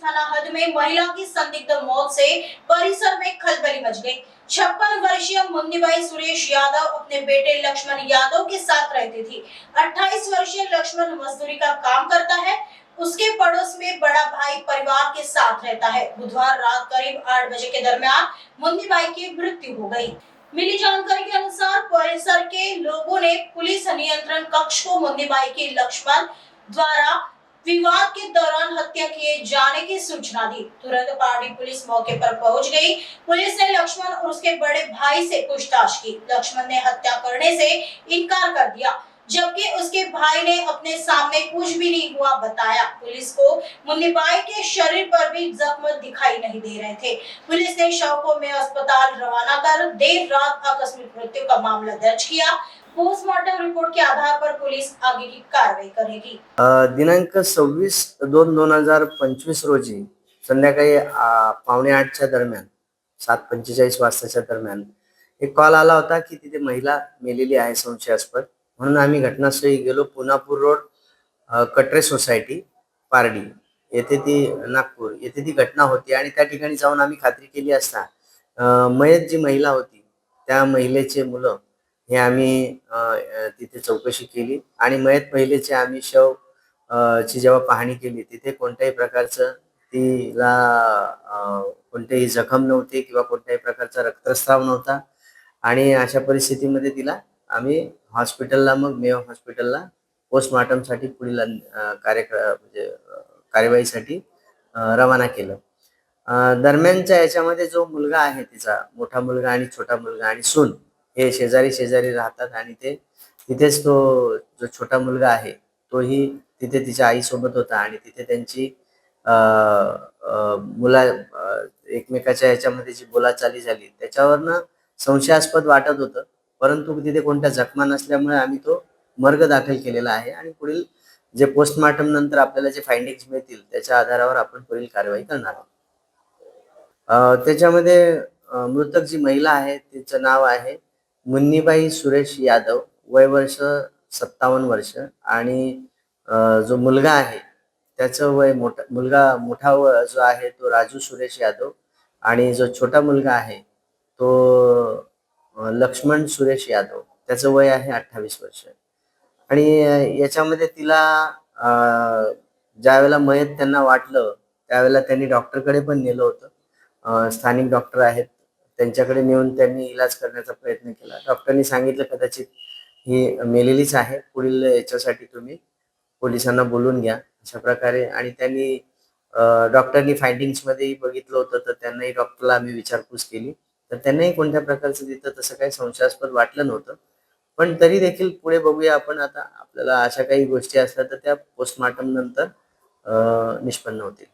थाना हद में महिला की संदिग्ध मौत से परिसर में खलबली मच गई। 56 वर्षीय मुन्नीबाई सुरेश यादव अपने बेटे लक्ष्मण यादव के साथ रहती थी। 28 वर्षीय लक्ष्मण मजदूरी का काम करता है। उसके पड़ोस में बड़ा भाई परिवार के साथ रहता है। बुधवार रात करीब 8 बजे के दरमियान मुन्नीबाई की मृत्यु हो गई। मिली जानकारी के अनुसार परिसर के लोगों ने पुलिस नियंत्रण कक्ष को मुन्नीबाई के लक्ष्मण द्वारा विवाद के दौरान हत्या किए जाने की सूचना दी। तुरंत पार्टी पुलिस मौके पर पहुंच गई। पुलिस ने लक्ष्मण और उसके बड़े भाई से पूछताछ की। लक्ष्मण ने हत्या करने से इनकार कर दिया, जबकि उसके भाई ने अपने सामने कुछ भी नहीं हुआ बताया। पुलिस को मुन्नीबाई के शरीर पर भी जख्म दिखाई नहीं दे रहे थे। पुलिस ने शव को में अस्पताल रवाना कर देर रात आकस्मिक मृत्यु का मामला दर्ज किया। पोस्टमार्टम रिपोर्ट के आधार पर पुलिस आगे की कार्रवाई करेगी। दिनांक 26/2/2025 रोजी संध्याकाळी 7:45च्या दरम्यान 7:45 वाजताच्या दरम्यान एक कॉल आला होता की तिथे महिला मेलेली आहे संशयास्पद, म्हणून आम्ही घटनास्थळी गेलो। पुनापूर रोड, कटरे सोसायटी, पारडी येथे ती नागपूर येथे ती घटना होती आणि त्या ठिकाणी जाऊन आम्ही खात्री केली असता मयत जी महिला होती त्या महिलेचे मुलं हे आम्ही तिथे चौकशी केली आणि मयत महिलेचे आम्ही शव ची जेव्हा पाहणी केली तिथे कोणत्याही प्रकारचं तिला कोणतेही जखम नव्हते किंवा कोणत्याही प्रकारचा रक्तस्राव नव्हता आणि अशा परिस्थितीमध्ये तिला आम्ही हॉस्पिटलला मग मेयो हॉस्पिटलला पोस्टमार्टमसाठी पुढील म्हणजे कार्यवाहीसाठी रवाना केलं। दरम्यानच्या याच्यामध्ये जो मुलगा आहे तिचा मोठा मुलगा आणि छोटा मुलगा आणि सून हे शेजारी राहतात आणि ते तिथेच तो जो छोटा मुलगा आहे तोही तिथे तिच्या आईसोबत होता आणि तिथे त्यांची मुला एकमेकाच्या याच्यामध्ये जी बोलाचाली झाली त्याच्यावरनं संशयास्पद वाटत होतं, परंतु तिथे कोणत्या जखमा नसल्यामुळे आम्ही तो मर्ग दाखल केलेला आहे आणि पुढील जे पोस्टमार्टम नंतर आपल्याला जे फाइंडिंग्स मिळतील त्याच्या आधारावर आपण पुढील कारवाई करणार आहोत। त्याच्यामध्ये मृतक जी महिला आहे तिचं नाव आहे मुन्नीबाई सुरेश यादव, वय वर्ष 57 वर्ष आणि जो मुलगा आहे त्याचं वय मोठा जो आहे तो राजू सुरेश यादव आणि जो छोटा मुलगा आहे तो लक्ष्मण सुरेश यादव, त्याचं वय आहे 28 वर्ष। आणि याच्यामध्ये तिला ज्यावेळेला मयत त्यांना वाटलं त्यावेळेला त्यांनी डॉक्टरकडे पण नेलं होतं। स्थानिक डॉक्टर आहेत त्यांच्याकडे नेऊन त्यांनी इलाज करण्याचा प्रयत्न केला। डॉक्टरांनी सांगितलं कदाचित ही मेलेलीच आहे, पुढील याच्यासाठी तुम्ही पोलिसांना बोलून घ्या अशा प्रकारे। आणि त्यांनी डॉक्टरनी फाइंडिंग्समध्येही बघितलं होतं तर त्यांनाही डॉक्टरला आम्ही विचारपूस केली तर त्यांनाही कोणत्या प्रकारचं तिथं तसं काही संशयास्पद वाटलं नव्हतं, पण तरी देखील पुढे बघूया आपण। आता आपल्याला अशा काही गोष्टी असल्या तर त्या पोस्टमार्टम नंतर निष्पन्न होतील।